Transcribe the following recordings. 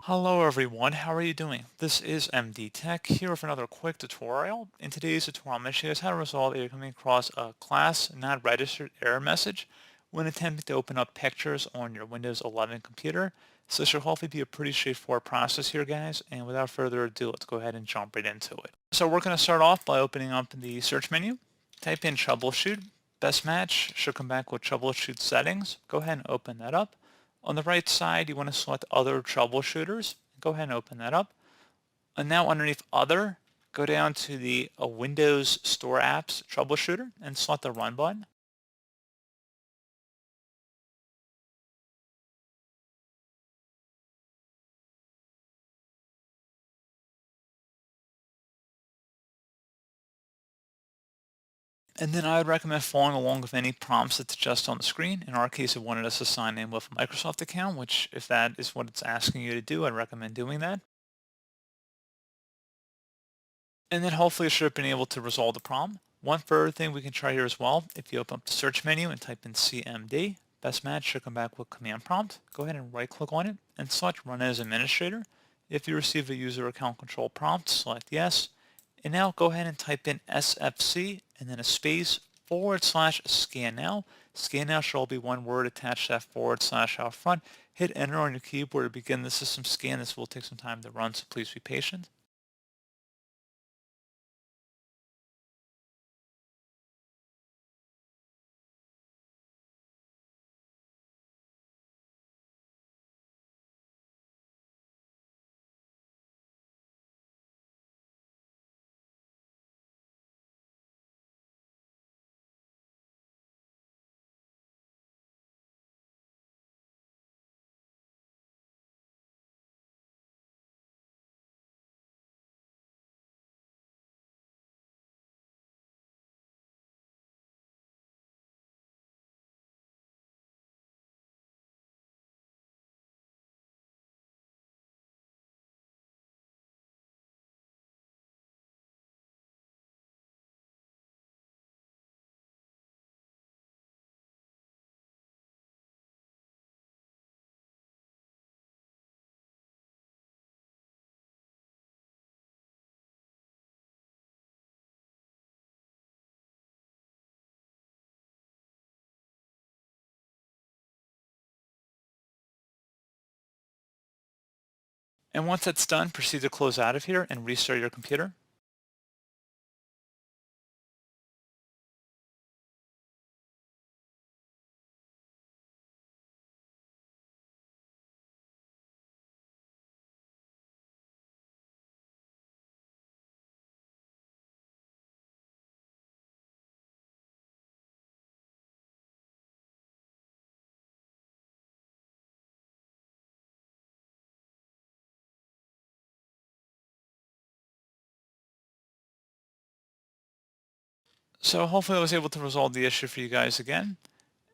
Hello everyone, how are you doing? This is MD Tech here with another quick tutorial. In today's tutorial, I'm going to show you guys how to resolve if you're coming across a class not registered error message when attempting to open up pictures on your Windows 11 computer. So this should hopefully be a pretty straightforward process here, guys, and without further ado, let's go ahead and jump right into it. So we're going to start off by opening up the search menu, type in troubleshoot. Best match should come back with troubleshoot settings. Go ahead and open that up. On the right side, you want to select Other Troubleshooters. Go ahead and open that up. And now underneath Other, go down to the Windows Store Apps Troubleshooter and select the Run button. And then I would recommend following along with any prompts that's just on the screen. In our case, it wanted us to sign in with a Microsoft account, which if that is what it's asking you to do, I'd recommend doing that. And then hopefully it should have been able to resolve the problem. One further thing we can try here as well, if you open up the search menu and type in CMD, best match should come back with command prompt. Go ahead and right click on it and select run as administrator. If you receive a user account control prompt, select yes. And now go ahead and type in SFC and then a space /scan now. Scan now should all be one word attached to that / out front. Hit enter on your keyboard to begin the system scan. This will take some time to run, so please be patient. And once that's done, proceed to close out of here and restart your computer. So hopefully I was able to resolve the issue for you guys again.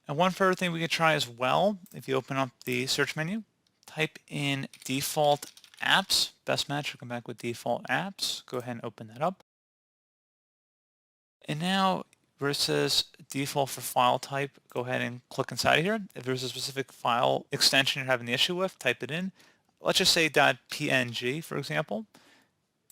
And one further thing we can try as well, if you open up the search menu, type in default apps. Best match will come back with default apps. Go ahead and open that up. And now where it says default for file type, go ahead and click inside of here. If there's a specific file extension you're having the issue with, type it in. Let's just say .png, for example.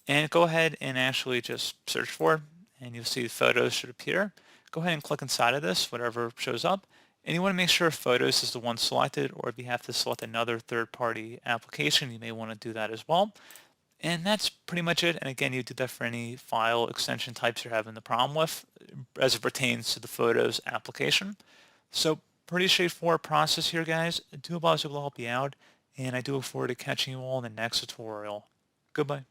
And go ahead and actually just search for it, and you'll see photos should appear. Go ahead and click inside of this, whatever shows up. And you want to make sure photos is the one selected, or if you have to select another third-party application, you may want to do that as well. And that's pretty much it. And again, you do that for any file extension types you're having the problem with as it pertains to the Photos application. So pretty straightforward process here, guys. I do hope I was able to help you out, and I do look forward to catching you all in the next tutorial. Goodbye.